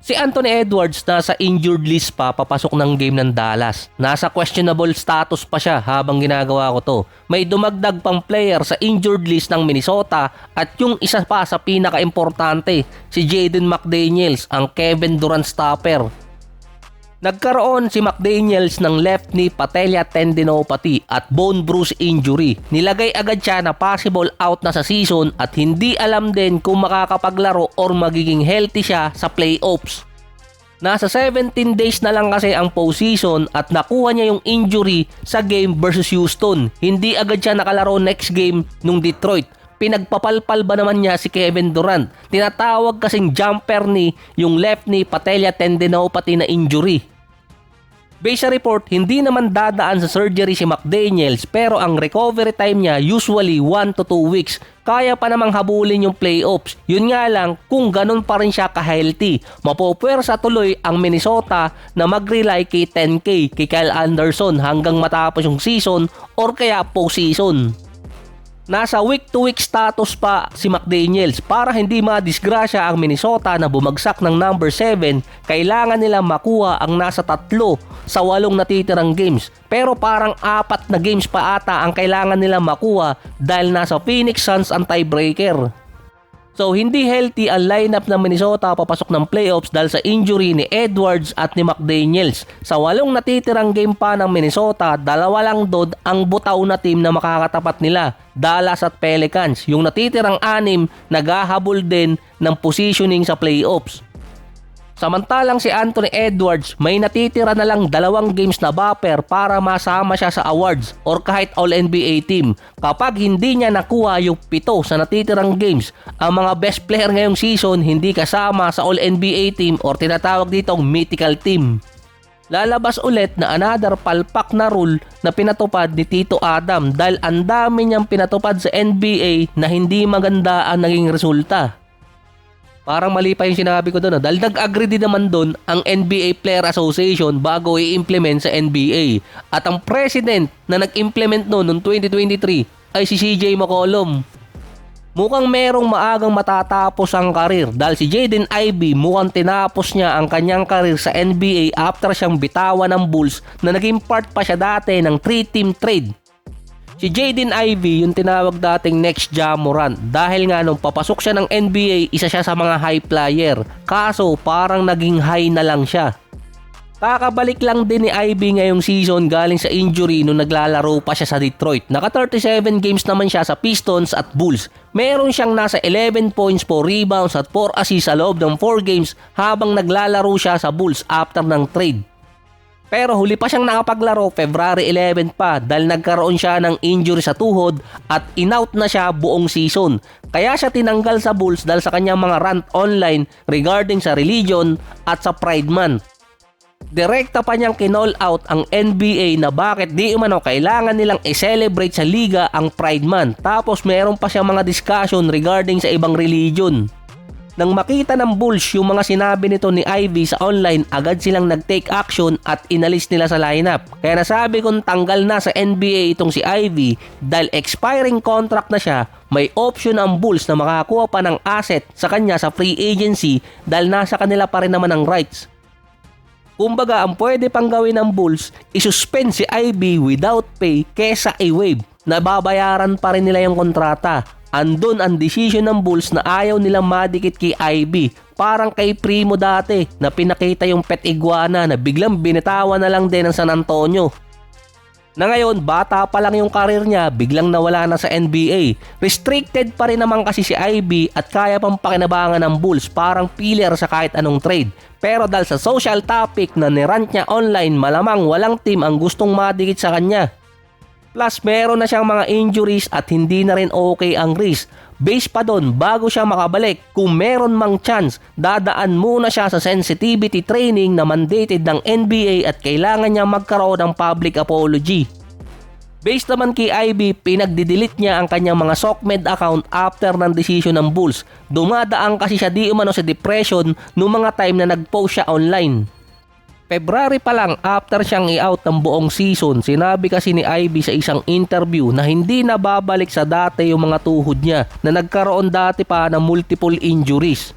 Si Anthony Edwards nasa injured list pa papasok ng game ng Dallas. Nasa questionable status pa siya habang ginagawa ko to. May dumagdag pang player sa injured list ng Minnesota at yung isa pa sa pinaka-importante, si Jaden McDaniels, ang Kevin Durant stopper. Nagkaroon si McDaniels ng left knee patella tendinopathy at bone bruise injury. Nilagay agad siya na possible out na sa season at hindi alam din kung makakapaglaro or magiging healthy siya sa playoffs. Nasa 17 days na lang kasi ang postseason at nakuha niya yung injury sa game versus Houston. Hindi agad siya nakalaro next game nung Detroit. Pinagpapalpal ba naman niya si Kevin Durant? Tinatawag kasing jumper knee yung left knee patella tendinopathy na injury. Based sa report, hindi naman dadaan sa surgery si McDaniels pero ang recovery time niya usually 1 to 2 weeks. Kaya pa namang habulin yung playoffs. Yun nga lang, kung ganun pa rin siya ka-healthy, mapopwersa tuloy ang Minnesota na mag-rely kay 10K, kay Kyle Anderson hanggang matapos yung season or kaya postseason. Nasa week-to-week status pa si McDaniels para hindi madisgrasya ang Minnesota na bumagsak ng number 7, kailangan nila makuha ang nasa 3 sa 8 natitirang games. Pero parang 4 na games pa ata ang kailangan nila makuha dahil nasa Phoenix Suns ang tiebreaker. So hindi healthy ang lineup ng Minnesota papasok ng playoffs dahil sa injury ni Edwards at ni McDaniels. Sa 8 natitirang game pa ng Minnesota, 2 lang doon ang butaw na team na makakatapat nila, Dallas at Pelicans. Yung natitirang 6 naghahabol din ng positioning sa playoffs. Samantalang si Anthony Edwards may natitira na lang 2 games na buffer para masama siya sa awards or kahit All-NBA team. Kapag hindi niya nakuha yung 7 sa natitirang games, ang mga best player ngayong season hindi kasama sa All-NBA team or tinatawag ditong mythical team. Lalabas ulit na another palpak na rule na pinatupad ni Tito Adam dahil ang dami niyang pinatupad sa NBA na hindi maganda ang naging resulta. Parang mali pa yung sinabi ko doon. Dahil nag-agree din naman doon ang NBA Player Association bago i-implement sa NBA. At ang president na nag-implement noong 2023 ay si CJ McCollum. Mukhang merong maagang matatapos ang karir dahil si Jaden Ivey mukhang tinapos niya ang kanyang karir sa NBA after siyang bitawan ng Bulls na naging part pa siya dati ng 3-team trade. Si Jaden Ivey yung tinawag dating next Ja Morant dahil nga nung papasok siya ng NBA, isa siya sa mga high flyer. Kaso parang naging high na lang siya. Kakabalik lang din ni Ivey ngayong season galing sa injury nung naglalaro pa siya sa Detroit. Naka 37 games naman siya sa Pistons at Bulls. Meron siyang nasa 11 points, 4 rebounds at 4 assists sa loob ng 4 games habang naglalaro siya sa Bulls after ng trade. Pero huli pa siyang nakapaglaro February 11 pa dahil nagkaroon siya ng injury sa tuhod at in-out na siya buong season. Kaya siya tinanggal sa Bulls dahil sa kanyang mga rant online regarding sa religion at sa Pride Month. Direkta pa niyang kinall out ang NBA na bakit di umano kailangan nilang i-celebrate sa liga ang Pride Month. Tapos meron pa siyang mga discussion regarding sa ibang religion. Nang makita ng Bulls yung mga sinabi nito ni Ivey sa online, agad silang nag-take action at inalis nila sa lineup. Kaya nasabi kong tanggal na sa NBA itong si Ivey dahil expiring contract na siya, may option ang Bulls na makakuha pa ng asset sa kanya sa free agency dahil nasa kanila pa rin naman ang rights. Kumbaga, ang pwede pang gawin ng Bulls, isuspend si Ivey without pay kesa i-waive. Nababayaran pa rin nila yung kontrata. Andun ang decision ng Bulls na ayaw nilang madikit kay Ivey. Parang kay Primo dati na pinakita yung pet iguana na biglang binitawan na lang din ng San Antonio. Na ngayon, bata pa lang yung karir niya, biglang nawala na sa NBA. Restricted pa rin naman kasi si Ivey at kaya pang pakinabangan ng Bulls, parang pillar sa kahit anong trade. Pero dahil sa social topic na nirant niya online, malamang walang team ang gustong madikit sa kanya. Plus meron na siyang mga injuries at hindi na rin okay ang wrist. Base pa doon, bago siya makabalik, kung meron mang chance, dadaan muna siya sa sensitivity training na mandated ng NBA at kailangan niya magkaroon ng public apology. Based naman kay Ivey, pinagdidelete niya ang kanyang mga SOCMED account after ng decision ng Bulls. Dumadaan kasi siya di umano sa depression noong mga time na nag-post siya online. February pa lang after siyang i-out ng buong season, sinabi kasi ni Ivey sa isang interview na hindi na babalik sa dati yung mga tuhod niya na nagkaroon dati pa ng multiple injuries.